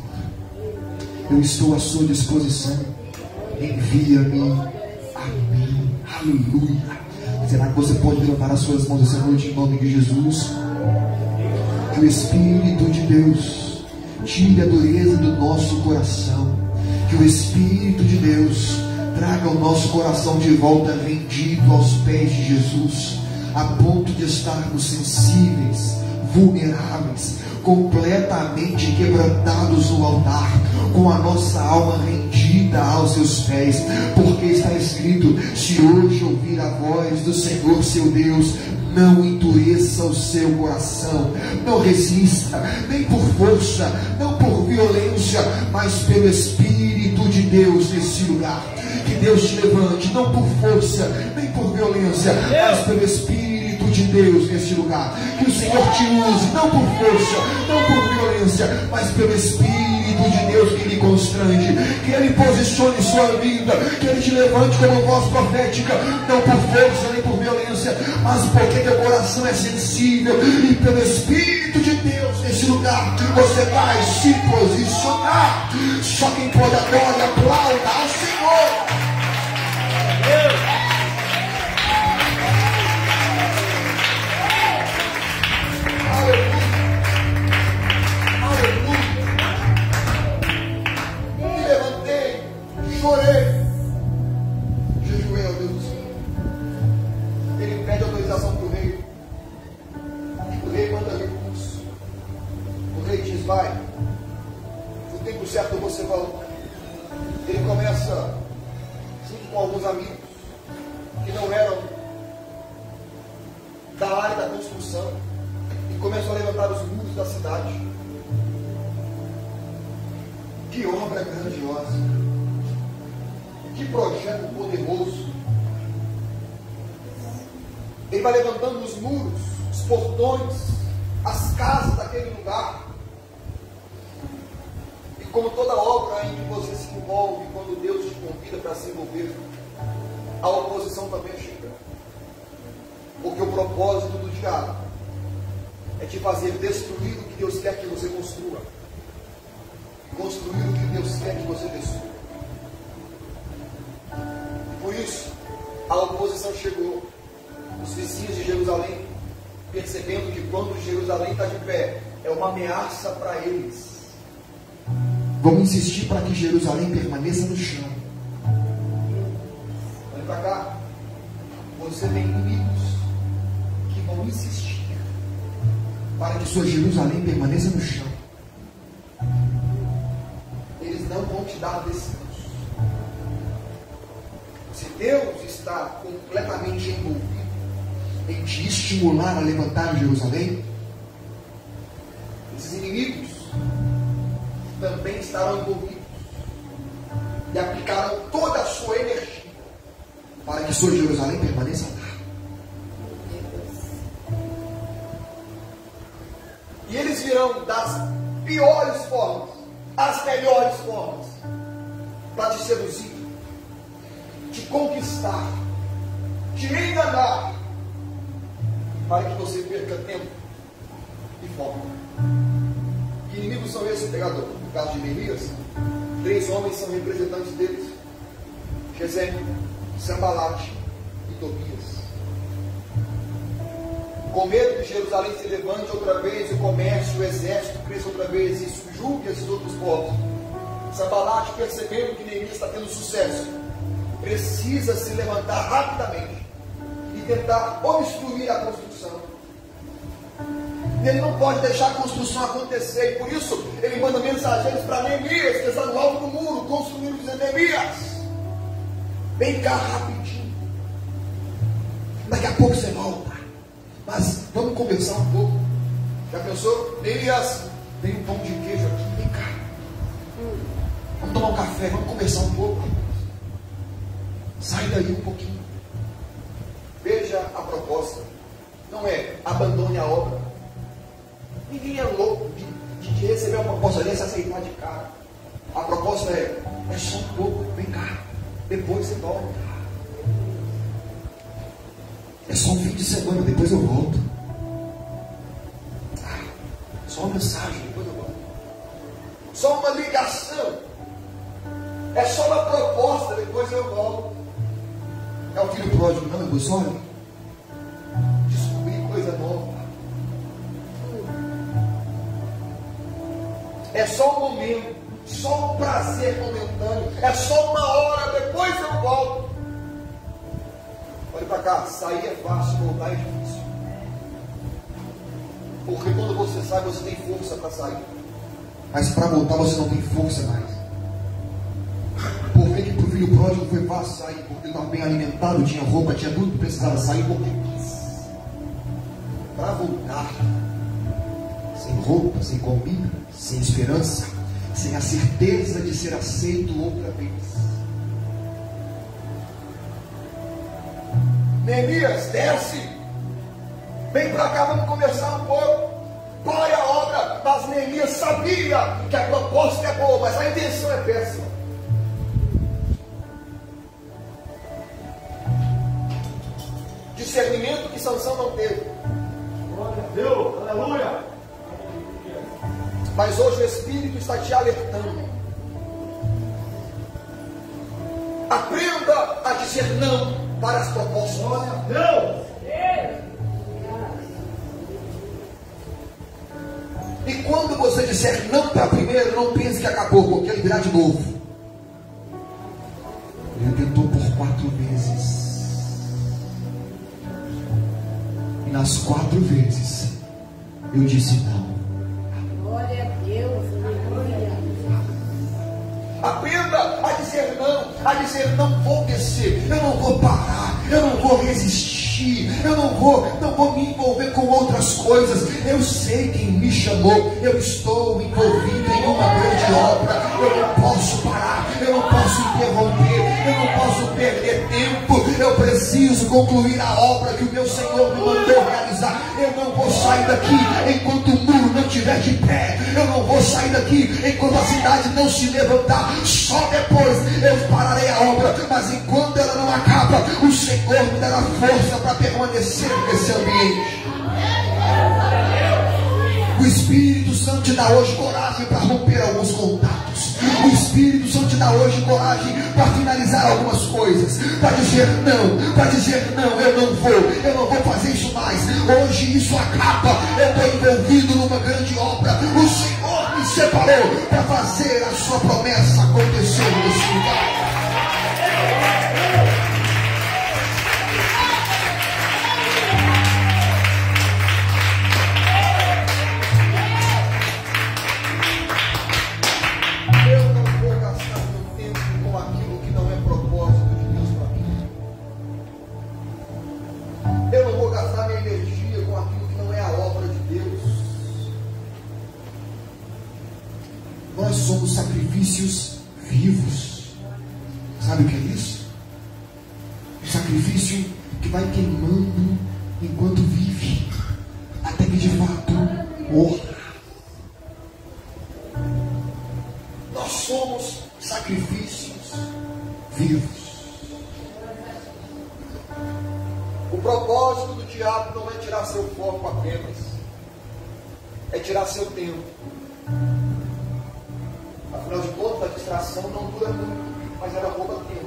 Eu estou à sua disposição. Envia-me a mim. Aleluia. Será que você pode levantar as suas mãos essa noite em nome de Jesus? Que o Espírito de Deus tire a dureza do nosso coração, que o Espírito de Deus traga o nosso coração de volta rendido aos pés de Jesus, a ponto de estarmos sensíveis, vulneráveis, completamente quebrantados no altar, com a nossa alma rendida aos seus pés, porque está escrito, se hoje ouvir a voz do Senhor seu Deus, não endureça o seu coração, não resista, nem por força, não por violência, mas pelo Espírito de Deus nesse lugar. Que Deus te levante, não por força, nem por violência, mas pelo Espírito de Deus nesse lugar. Que o Senhor te use, não por força, não por violência, mas pelo Espírito de Deus que lhe constrange. Que Ele posicione sua vida, que Ele te levante como voz profética, não por força nem por violência, mas porque teu coração é sensível, e pelo Espírito de Deus nesse lugar você vai se posicionar. Só quem pode agora aplauda ao Senhor. Chorei, jejuei ao Deus do Senhor. Ele pede autorização para o rei. O rei manda recurso. O rei diz, vai, no tempo certo você volta. Ele começa, junto com alguns amigos, que não eram da área da construção, e começam a levantar os muros da cidade. Que obra grandiosa! Que projeto poderoso! Ele vai levantando os muros, os portões, as casas daquele lugar. E como toda obra em que você se envolve, quando Deus te convida para se envolver, a oposição também chega. Porque o propósito do diabo é te fazer destruir o que Deus quer que você construa, e construir o que Deus quer que você destrua. Por isso, a oposição chegou. Os vizinhos de Jerusalém, percebendo que quando Jerusalém está de pé, é uma ameaça para eles, vão insistir para que Jerusalém permaneça no chão. Olha para cá. Você tem inimigos que vão insistir para que sua Jerusalém permaneça no chão. Eles não vão te dar descanso. Se Deus está completamente envolvido em te estimular a levantar Jerusalém, esses inimigos também estarão envolvidos e aplicarão toda a sua energia para que sua Jerusalém permaneça lá. E eles virão das piores formas às melhores formas para te seduzir, te conquistar, te enganar, para que você perca tempo e foco. Que inimigos são esses, pregador? No caso de Neemias, 3 homens são representantes deles: Gesem, Sanbalate e Tobias. Com medo que Jerusalém se levante outra vez, o comércio, o exército cresça outra vez e subjugue esses outros povos, Sanbalate, percebendo que Neemias está tendo sucesso, precisa se levantar rapidamente e tentar obstruir a construção. Ele não pode deixar a construção acontecer, e por isso ele manda mensageiros para Neemias, que está no alto do muro, construindo, dizendo: Neemias, vem cá rapidinho, daqui a pouco você volta, mas vamos conversar um pouco. Já pensou? Neemias, tem um pão de queijo aqui, vem cá, vamos tomar um café, vamos conversar um pouco, sai daí um pouquinho. Veja a proposta, não é abandone a obra. Ninguém é louco de receber uma proposta dessa e aceitar de cara. A proposta é só um pouco, vem cá, depois você volta. É só um fim de semana, depois eu volto. Só uma mensagem, depois eu volto. Só uma ligação. É só uma proposta, depois eu volto. É o filho pródigo, não, eu só descobrir coisa nova. É só um momento, só um prazer momentâneo, é só uma hora, depois eu volto. Olha para cá, sair é fácil, voltar é difícil. Porque quando você sai, você tem força para sair, mas para voltar você não tem força mais. Por que para o filho pródigo foi fácil sair? Porque ele estava bem alimentado, tinha roupa, tinha tudo, precisava sair porque quis. Para voltar, sem roupa, sem comida, sem esperança, sem a certeza de ser aceito outra vez. Neemias, desce, vem para cá, vamos conversar um pouco. Pare a obra. Mas Neemias sabia que a proposta é boa, mas a intenção é péssima. Discernimento que Sansão não teve. Glória a Deus, aleluia. Mas hoje o Espírito está te alertando. Aprenda a dizer não para as propostas. Glória a Deus. E quando você disser não para a primeira, não pense que acabou, porque ele virá de novo. Ele tentou por 4 vezes. E nas 4 vezes eu disse não. Glória a Deus, aleluia. Aprenda a dizer não vou descer, eu não vou parar, eu não vou resistir, eu não vou me envolver com outras coisas. Eu sei quem me chamou, eu estou envolvido em uma grande obra, eu não posso parar, eu não posso interromper, eu não posso perder tempo, Eu preciso concluir a obra que o meu Senhor me mandou realizar. Eu não vou sair daqui enquanto o muro não estiver de pé. Eu não vou sair daqui enquanto a cidade não se levantar. Só depois eu pararei a obra. Mas enquanto ela não acaba, o Senhor me dará força para permanecer nesse ambiente. O Espírito Santo te dá hoje coragem para romper alguns contatos. O Espírito Santo te dá hoje coragem para finalizar algumas coisas, para dizer não, eu não vou fazer isso mais. Hoje isso acaba. Eu estou envolvido numa grande obra. O Senhor me separou para fazer a sua promessa acontecer nesse lugar. Somos sacrifícios vivos. Sabe o que é isso? Um sacrifício que vai queimando enquanto vive, até que de fato morra. Nós somos sacrifícios vivos. O propósito do diabo não é tirar seu foco apenas, é tirar seu tempo. Afinal de contas, a distração não dura muito, mas ela rouba tempo.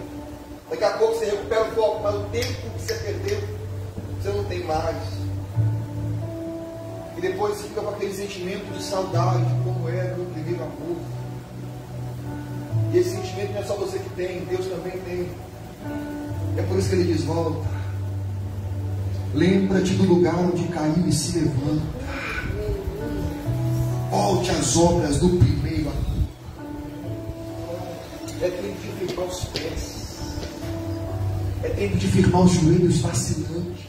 Daqui a pouco você recupera o foco, mas o tempo que você perdeu, você não tem mais. E depois você fica com aquele sentimento de saudade, como era no primeiro amor. E esse sentimento não é só você que tem, Deus também tem. É por isso que ele diz: volta. Lembra-te do lugar onde caiu e se levanta. Volte às obras do primeiro amor. É tempo de firmar os pés. É tempo de firmar os joelhos vacilantes,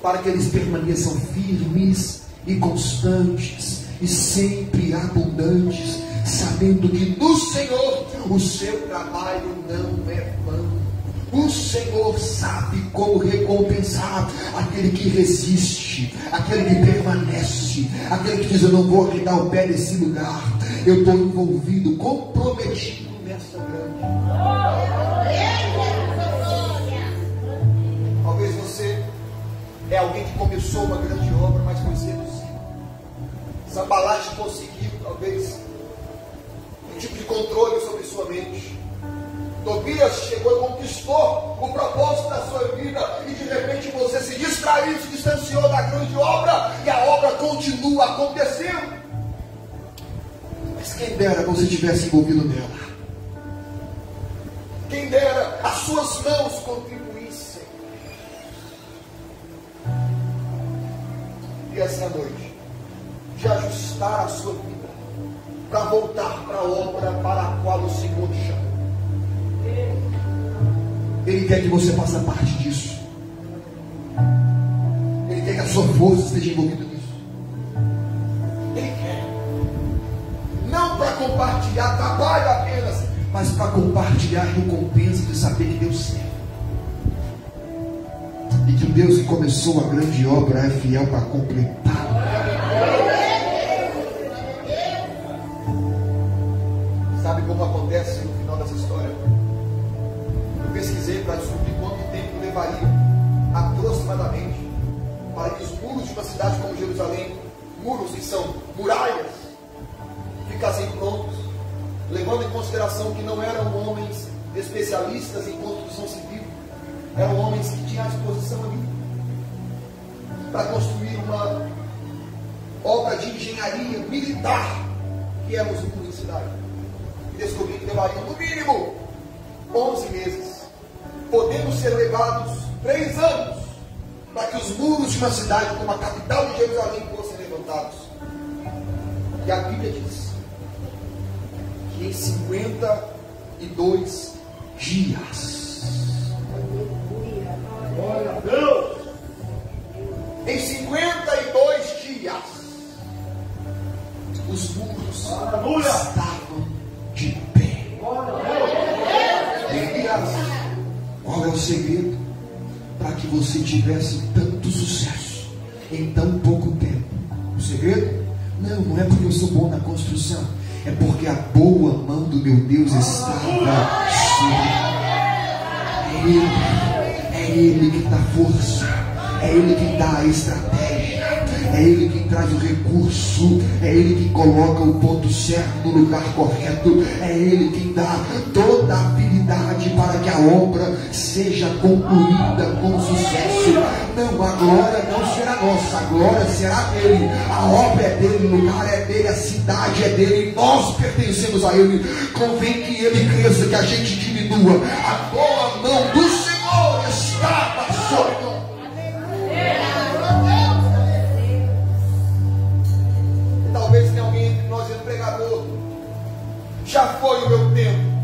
para que eles permaneçam firmes e constantes e sempre abundantes, sabendo que no Senhor o seu trabalho não é vão. O Senhor sabe como recompensar aquele que resiste, aquele que permanece, aquele que diz: eu não vou arredar o pé desse lugar. Eu estou envolvido, comprometido nessa grande. Talvez você é alguém que começou uma grande obra, mas foi seduzido. Sambalat conseguiu, talvez, um tipo de controle sobre sua mente. Tobias chegou e conquistou o propósito da sua vida, e de repente você se distraiu, se distanciou da grande obra, e a obra continua acontecendo. Mas quem dera você tivesse envolvido nela. Quem dera as suas mãos contribuíssem. E essa noite, de ajustar a sua vida, para voltar para a obra para a qual o Senhor te chama. Ele quer que você faça parte disso. Ele quer que a sua força esteja envolvida nisso. Ele quer. Não para compartilhar trabalho apenas, mas para compartilhar a recompensa de saber que deu certo. E que o Deus que começou a grande obra é fiel para completá-la. Sabe como acontece no final dessa história? Eu pesquisei para descobrir quanto tempo levaria aproximadamente para que os muros de uma cidade como Jerusalém, muros que são muralhas, ficassem prontos, levando em consideração que não eram homens especialistas em construção civil, eram homens que tinham à disposição ali para construir uma obra de engenharia militar, que eram os muros da cidade. E descobri que levariam no mínimo 11 meses, podendo ser levados 3 anos, para que os muros de uma cidade como a capital de Jerusalém fossem levantados. E a Bíblia diz que em 52 dias, Glória a Deus! em 52 dias, os muros Aleluia! estavam de pé. Glória a Deus! Elias, qual Qual é o segredo para que você tivesse tanto sucesso em tão pouco tempo? O segredo? Não é porque eu sou bom na construção, é porque a boa mão do meu Deus estava sobre. É Ele que dá força, é Ele que dá a estratégia, é Ele que traz o recurso, é Ele que coloca o ponto certo no lugar correto, é Ele quem dá toda a habilidade para que a obra seja concluída com sucesso. Não, a glória não será nossa, a glória será dele, a obra é dele, o lugar é dele, a cidade é dele, e nós pertencemos a Ele. Convém que Ele cresça, que a gente diminua. A boa mão do Senhor está sobre nós. Talvez tenha alguém entre nós, pregador, já foi o meu tempo,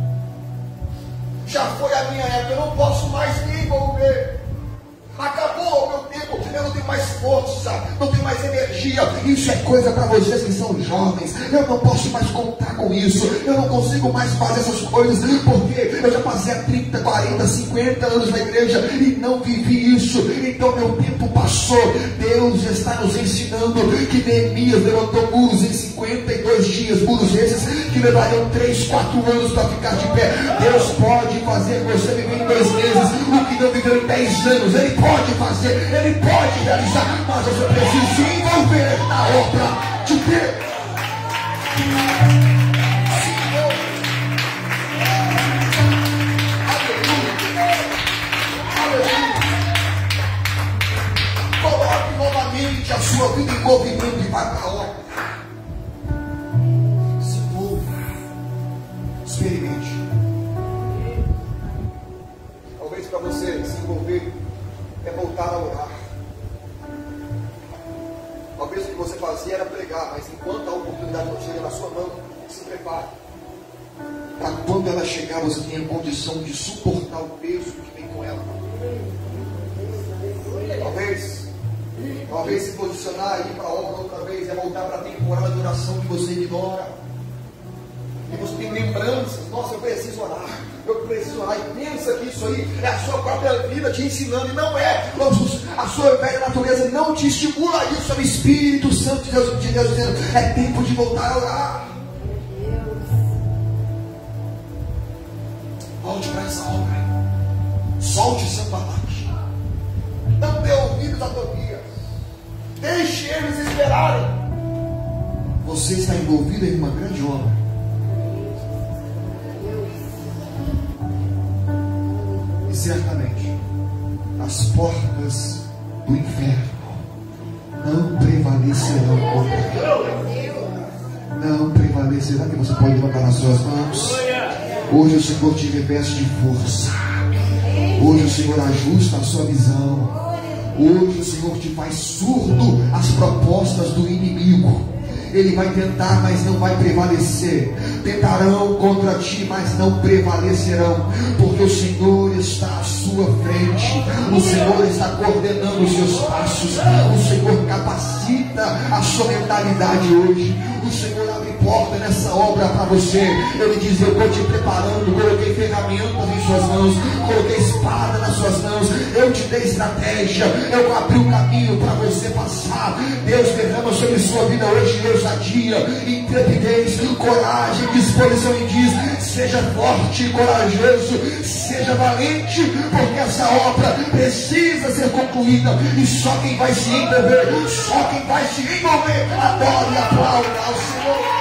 já foi a minha época, eu não posso mais me envolver. Acabou o meu tempo, eu não tenho mais força, não tenho mais energia. Isso é coisa para vocês que são jovens. Eu não posso mais contar com isso. Eu não consigo mais fazer essas coisas, porque eu já passei há 30, 40, 50 anos na igreja e não vivi isso. Então meu tempo passou. Deus está nos ensinando que Neemias levantou muros em 52 dias, muros esses que levariam 3, 4 anos para ficar de pé. Deus pode fazer você viver em 2 meses o que não viveu em 10 anos. Ele pode fazer, Ele pode realizar, mas você precisa se envolver na obra de Deus. Aleluia. Coloque novamente a sua vida em movimento e vá para a obra. Se envolva, experimente. Talvez para você se envolver é voltar a orar. Talvez o que você fazia era pregar, mas enquanto a oportunidade não chega na sua mão, se prepare. Para quando ela chegar, você tenha condição de suportar o peso que vem com ela. Talvez se posicionar e ir para a obra outra vez é voltar para a temporada de oração que você ignora. E você tem lembranças. Nossa, eu preciso orar. E pensa que isso aí é a sua própria vida te ensinando, e não é. A sua velha natureza não te estimula a isso. É o Espírito Santo de Deus dizendo: é tempo de voltar a orar. Volte para essa obra. Solte seu palavra. Não dê ouvidos a Tobias. Deixe eles esperarem. Você está envolvido em uma grande obra. E certamente as portas do inferno não prevalecerão contra. Não prevalecerão. Que você pode levantar nas suas mãos. Hoje o Senhor te reveste de força. Hoje o Senhor ajusta a sua visão. Hoje o Senhor te faz surdo às propostas do inimigo. Ele vai tentar, mas não vai prevalecer. Tentarão contra ti, mas não prevalecerão, porque o Senhor está à sua frente. O Senhor está coordenando os seus passos. O Senhor capacita a sua mentalidade hoje. O Senhor abre porta nessa obra para você. Ele diz: eu estou te preparando. Coloquei ferramentas em suas mãos, coloquei espada nas suas mãos, eu te dei estratégia, eu abri o caminho para você passar. Deus derrama sobre sua vida hoje ousadia, intrepidez, coragem, disposição, e diz: seja forte e corajoso, seja valente, porque essa obra precisa ser concluída, e só quem vai se envolver, só quem vai se envolver, adore e aplauda ao Senhor.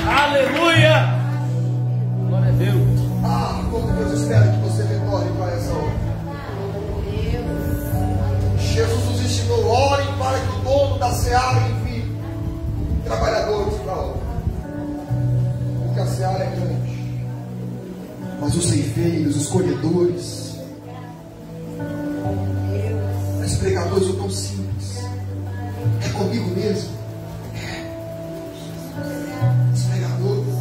Aleluia! Glória a Deus. Como Deus espera que você retorne para essa obra. Jesus nos ensinou: orem para que o dono da seara envie trabalhadores para a obra, porque a seara é grande, mas os ceifeiros, os colhedores, os pregadores são tão simples. É comigo mesmo. Os pregadores,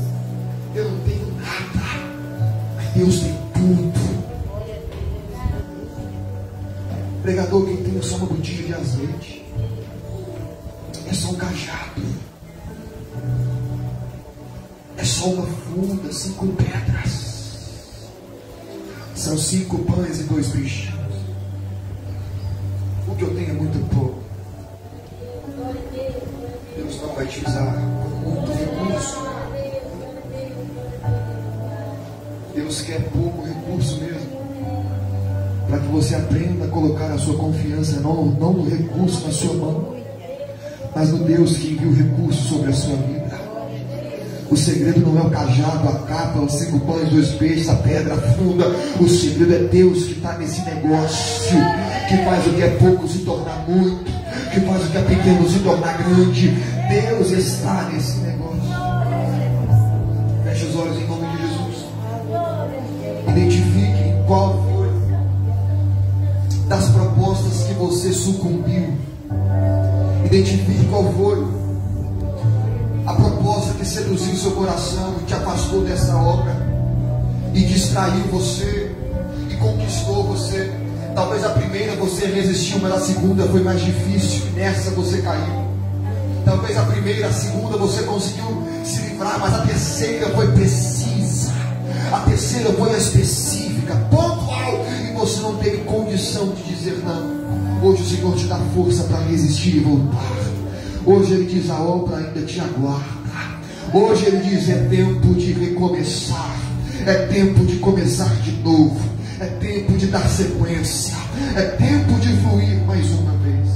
eu não tenho nada, mas Deus tem tudo. Pregador, quem tem é só uma botija de azeite, é só um cajado. É só uma funda, 5 pedras. São 5 pães e 2 peixinhos. O que eu tenho é muito pouco. Deus não vai te usar com muito recurso. Deus quer pouco recurso mesmo, para que você aprenda a colocar a sua confiança não no recurso na sua mão, mas no Deus que envia o recurso sobre a sua vida. O segredo não é o cajado, a capa, os 5 pães, 2 peixes, a pedra, a funda. O segredo é Deus que está nesse negócio, que faz o que é pouco se tornar muito, que faz o que é pequeno se tornar grande. Deus está nesse negócio. Feche os olhos em nome de Jesus. Identifique qual foi das propostas que você sucumbiu. Identifique qual foi a proposta que seduziu seu coração e te afastou dessa obra e distraiu você e conquistou você. Talvez a primeira você resistiu, mas a segunda foi mais difícil e nessa você caiu. Talvez a primeira, a segunda você conseguiu se livrar, mas a terceira foi precisa. A terceira foi específica, pontual, e você não teve condição de dizer não. Hoje o Senhor te dá força para resistir e voltar. Hoje Ele diz: a obra ainda te aguarda. Hoje Ele diz: é tempo de recomeçar. É tempo de começar de novo. É tempo de dar sequência. É tempo de fluir mais uma vez.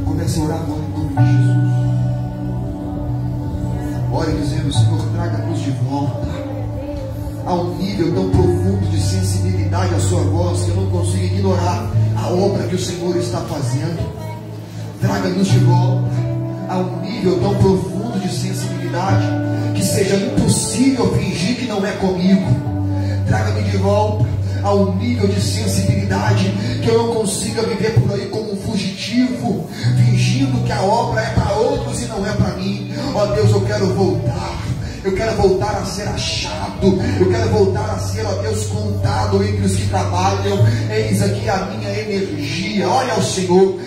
Comece a orar agora em nome de Jesus. Ore dizendo: Senhor, traga-nos de volta a um nível tão profundo de sensibilidade à sua voz que eu não consigo ignorar a obra que o Senhor está fazendo. Traga-nos de volta a um nível tão profundo de sensibilidade que seja impossível fingir que não é comigo. Traga-me de volta a um nível de sensibilidade que eu não consiga viver por aí como um fugitivo, fingindo que a obra é para outros e não é para mim. Ó Deus, eu quero voltar. Eu quero voltar a ser achado. Eu quero voltar a ser, ó Deus, contado entre os que trabalham. Eis aqui a minha energia. Olha ao Senhor.